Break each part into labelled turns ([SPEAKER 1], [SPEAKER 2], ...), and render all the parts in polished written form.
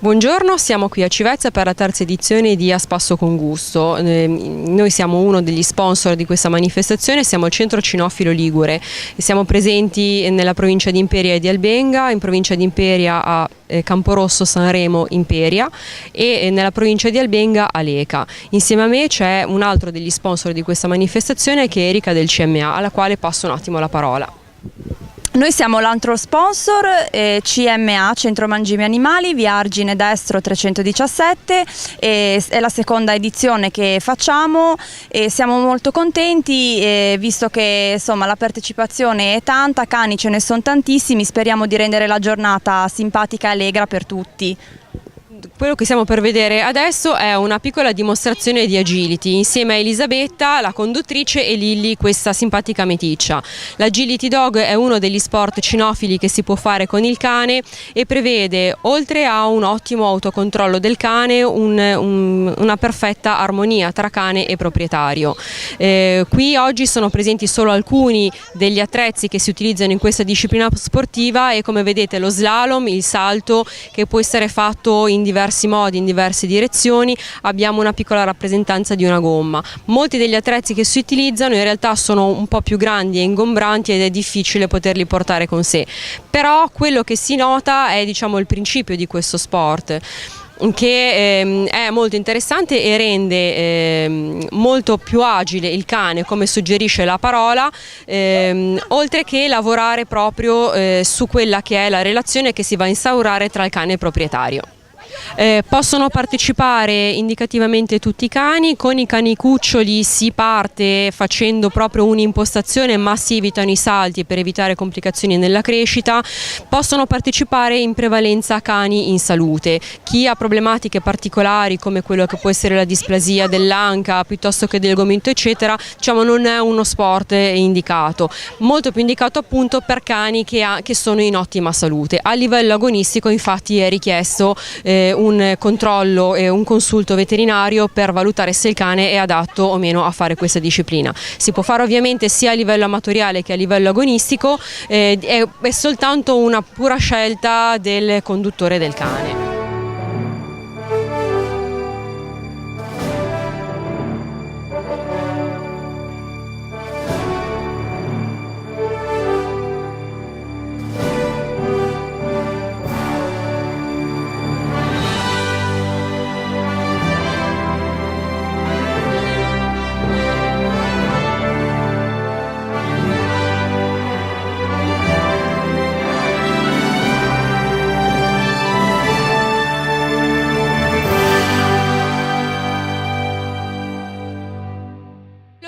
[SPEAKER 1] Buongiorno, siamo qui a Civezza per la terza edizione di A Spasso con Gusto. Noi siamo uno degli sponsor di questa manifestazione, siamo il Centro Cinofilo Ligure e siamo presenti nella provincia di Imperia e di Albenga, in provincia di Imperia a Camporosso, Sanremo, Imperia e nella provincia di Albenga a Leca. Insieme a me c'è un altro degli sponsor di questa manifestazione che è Erika del CMA, alla quale passo un attimo la parola.
[SPEAKER 2] Noi siamo l'altro sponsor, CMA, Centro Mangimi Animali, via Argine Destro 317, è la seconda edizione che facciamo e siamo molto contenti visto che insomma, la partecipazione è tanta, cani ce ne sono tantissimi, speriamo di rendere la giornata simpatica e allegra per tutti.
[SPEAKER 1] Quello che stiamo per vedere adesso è una piccola dimostrazione di agility insieme a Elisabetta, la conduttrice, e Lilly, questa simpatica meticcia. L'agility dog è uno degli sport cinofili che si può fare con il cane e prevede, oltre a un ottimo autocontrollo del cane, una perfetta armonia tra cane e proprietario. Qui oggi sono presenti solo alcuni degli attrezzi che si utilizzano in questa disciplina sportiva e, come vedete, lo slalom, il salto, che può essere fatto in diversi modi, in diverse direzioni. Abbiamo una piccola rappresentanza di una gomma. Molti degli attrezzi che si utilizzano in realtà sono un po' più grandi e ingombranti ed è difficile poterli portare con sé, però quello che si nota è, diciamo, il principio di questo sport, che è molto interessante e rende molto più agile il cane, come suggerisce la parola, oltre che lavorare proprio su quella che è la relazione che si va a instaurare tra il cane e il proprietario. Possono partecipare indicativamente tutti i cani. Con i cani cuccioli si parte facendo proprio un'impostazione, ma si evitano i salti per evitare complicazioni nella crescita. Possono partecipare in prevalenza cani in salute. Chi ha problematiche particolari come quello che può essere la displasia dell'anca piuttosto che del gomito eccetera, diciamo, non è uno sport indicato, molto più indicato appunto per cani che sono in ottima salute. A livello agonistico infatti è richiesto un controllo e un consulto veterinario per valutare se il cane è adatto o meno a fare questa disciplina. Si può fare ovviamente sia a livello amatoriale che a livello agonistico, è soltanto una pura scelta del conduttore del cane.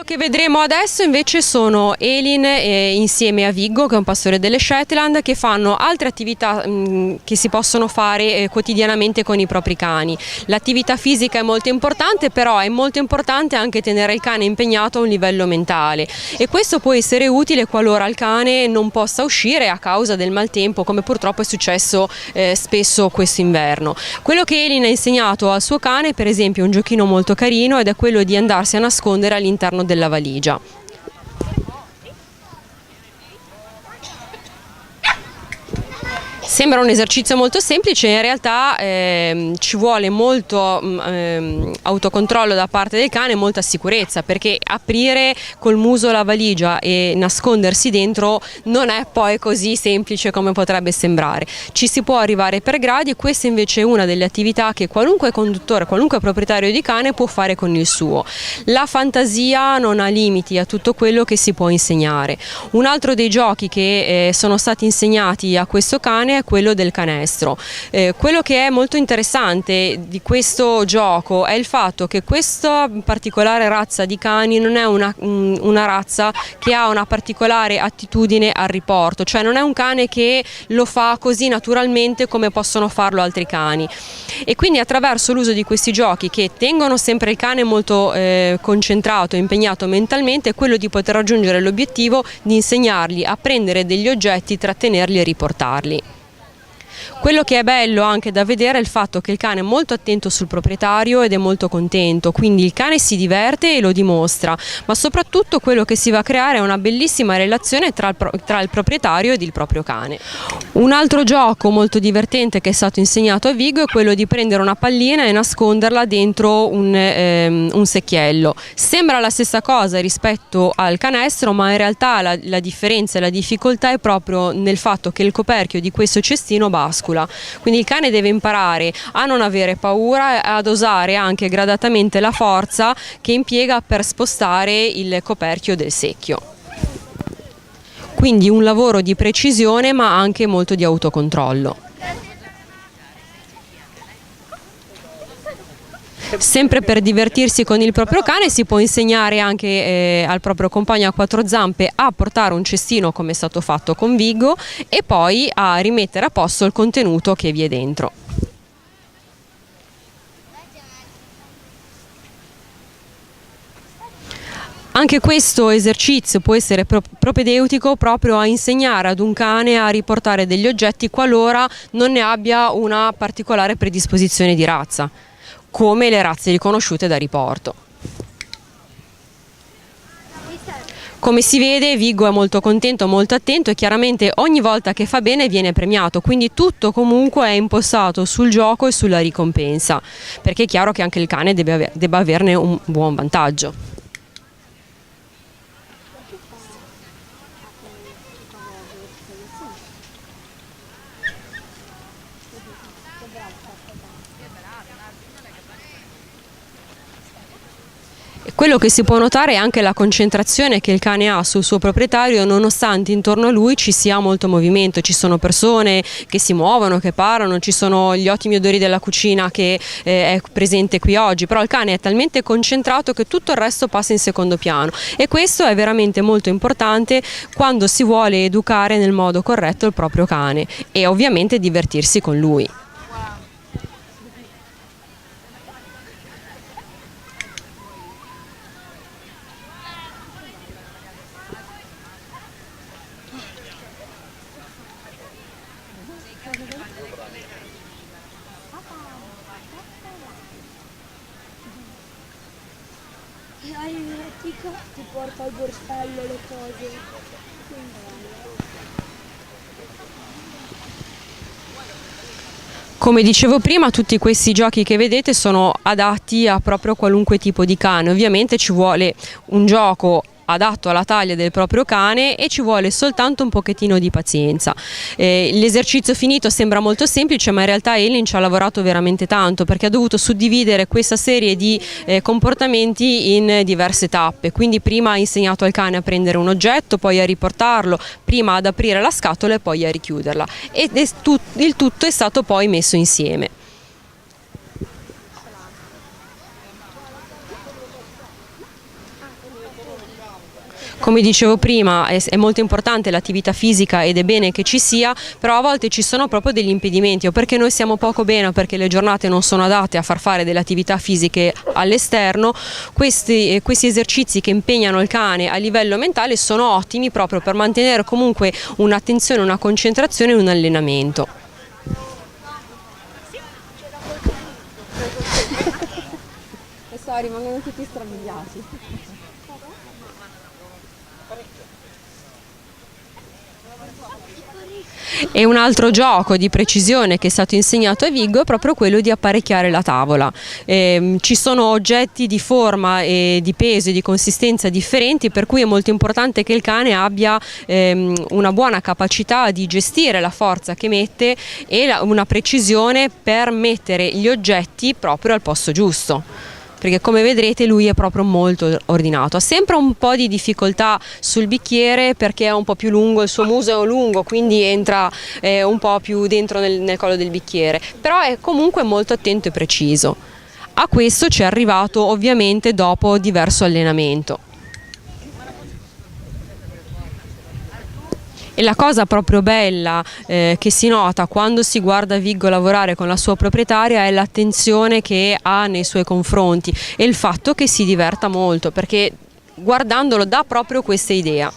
[SPEAKER 1] Che vedremo adesso invece sono Elin insieme a Viggo, che è un pastore delle Shetland, che fanno altre attività che si possono fare quotidianamente con i propri cani. L'attività fisica è molto importante, però è molto importante anche tenere il cane impegnato a un livello mentale, e questo può essere utile qualora il cane non possa uscire a causa del maltempo, come purtroppo è successo spesso quest'inverno. Quello che Elin ha insegnato al suo cane, per esempio, è un giochino molto carino ed è quello di andarsi a nascondere all'interno della valigia. Sembra un esercizio molto semplice, in realtà ci vuole molto autocontrollo da parte del cane, molta sicurezza, perché aprire col muso la valigia e nascondersi dentro non è poi così semplice come potrebbe sembrare. Ci si può arrivare per gradi e questa invece è una delle attività che qualunque conduttore, qualunque proprietario di cane può fare con il suo. La fantasia non ha limiti a tutto quello che si può insegnare. Un altro dei giochi che sono stati insegnati a questo cane è quello del canestro. Quello che è molto interessante di questo gioco è il fatto che questa particolare razza di cani non è una razza che ha una particolare attitudine al riporto, cioè non è un cane che lo fa così naturalmente come possono farlo altri cani, e quindi attraverso l'uso di questi giochi, che tengono sempre il cane molto concentrato e impegnato mentalmente, è quello di poter raggiungere l'obiettivo di insegnargli a prendere degli oggetti, trattenerli e riportarli. Quello che è bello anche da vedere è il fatto che il cane è molto attento sul proprietario ed è molto contento, quindi il cane si diverte e lo dimostra, ma soprattutto quello che si va a creare è una bellissima relazione tra il proprietario ed il proprio cane. Un altro gioco molto divertente che è stato insegnato a Vigo è quello di prendere una pallina e nasconderla dentro un secchiello. Sembra la stessa cosa rispetto al canestro, ma in realtà la differenza e la difficoltà è proprio nel fatto che il coperchio di questo cestino bascula, quindi il cane deve imparare a non avere paura e ad usare anche gradatamente la forza che impiega per spostare il coperchio del secchio. Quindi un lavoro di precisione ma anche molto di autocontrollo. Sempre per divertirsi con il proprio cane si può insegnare anche al proprio compagno a quattro zampe a portare un cestino come è stato fatto con Vigo e poi a rimettere a posto il contenuto che vi è dentro. Anche questo esercizio può essere propedeutico proprio a insegnare ad un cane a riportare degli oggetti qualora non ne abbia una particolare predisposizione di razza, come le razze riconosciute da riporto. Come si vede, Vigo è molto contento, molto attento e chiaramente ogni volta che fa bene viene premiato, quindi tutto comunque è impostato sul gioco e sulla ricompensa, perché è chiaro che anche il cane debba averne un buon vantaggio. Quello che si può notare è anche la concentrazione che il cane ha sul suo proprietario, nonostante intorno a lui ci sia molto movimento, ci sono persone che si muovono, che parlano, ci sono gli ottimi odori della cucina che è presente qui oggi, però il cane è talmente concentrato che tutto il resto passa in secondo piano e questo è veramente molto importante quando si vuole educare nel modo corretto il proprio cane e ovviamente divertirsi con lui.
[SPEAKER 3] Hai un'etica, ti porta al borsello le cose.
[SPEAKER 1] Come dicevo prima, tutti questi giochi che vedete sono adatti a proprio qualunque tipo di cane. Ovviamente ci vuole un gioco adatto alla taglia del proprio cane e ci vuole soltanto un pochettino di pazienza. L'esercizio finito sembra molto semplice, ma in realtà Elin ci ha lavorato veramente tanto perché ha dovuto suddividere questa serie di comportamenti in diverse tappe. Quindi prima ha insegnato al cane a prendere un oggetto, poi a riportarlo, prima ad aprire la scatola e poi a richiuderla e il tutto è stato poi messo insieme. Come dicevo prima, è molto importante l'attività fisica ed è bene che ci sia, però a volte ci sono proprio degli impedimenti, o perché noi stiamo poco bene o perché le giornate non sono adatte a far fare delle attività fisiche all'esterno. Questi esercizi che impegnano il cane a livello mentale sono ottimi proprio per mantenere comunque un'attenzione, una concentrazione e un allenamento. Rimangono tutti strabiliati. E un altro gioco di precisione che è stato insegnato a Vigo è proprio quello di apparecchiare la tavola. Ci sono oggetti di forma e di peso e di consistenza differenti, per cui è molto importante che il cane abbia una buona capacità di gestire la forza che mette e una precisione per mettere gli oggetti proprio al posto giusto. Perché come vedrete lui è proprio molto ordinato, ha sempre un po' di difficoltà sul bicchiere perché è un po' più lungo, il suo muso è lungo, quindi entra un po' più dentro nel collo del bicchiere, però è comunque molto attento e preciso. A questo ci è arrivato ovviamente dopo diverso allenamento. E la cosa proprio bella che si nota quando si guarda Vigo lavorare con la sua proprietaria è l'attenzione che ha nei suoi confronti e il fatto che si diverta molto, perché guardandolo dà proprio questa idea.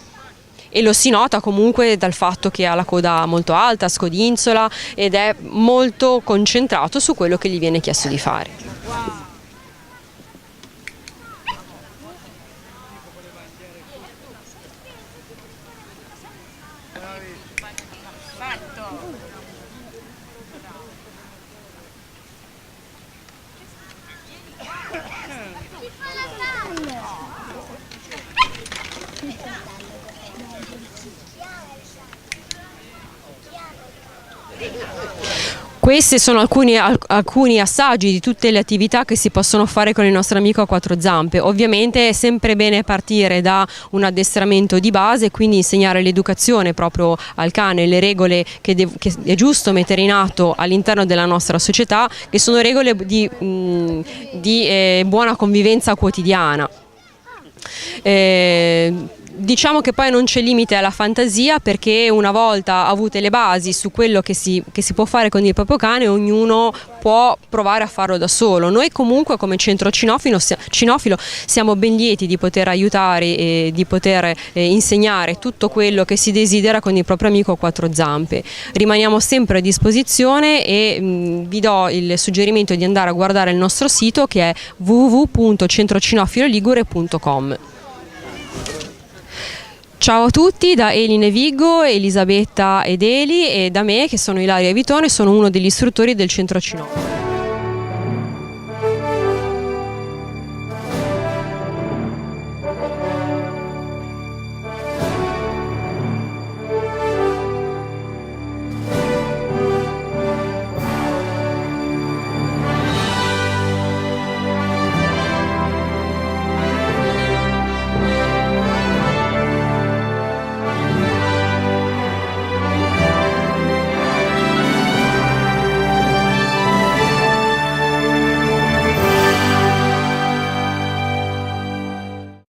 [SPEAKER 1] E lo si nota comunque dal fatto che ha la coda molto alta, scodinzola ed è molto concentrato su quello che gli viene chiesto di fare. Questi sono alcuni assaggi di tutte le attività che si possono fare con il nostro amico a quattro zampe. Ovviamente è sempre bene partire da un addestramento di base, quindi insegnare l'educazione proprio al cane, le regole che è giusto mettere in atto all'interno della nostra società, che sono regole di buona convivenza quotidiana. Diciamo che poi non c'è limite alla fantasia, perché una volta avute le basi su quello che si può fare con il proprio cane, ognuno può provare a farlo da solo. Noi comunque come centro cinofilo siamo ben lieti di poter aiutare e di poter insegnare tutto quello che si desidera con il proprio amico a quattro zampe. Rimaniamo sempre a disposizione e vi do il suggerimento di andare a guardare il nostro sito, che è www.centrocinofiloligure.com. Ciao a tutti da Eline Viggo, Elisabetta ed Eli, e da me che sono Ilaria Vitone, sono uno degli istruttori del Centro Cinofilo.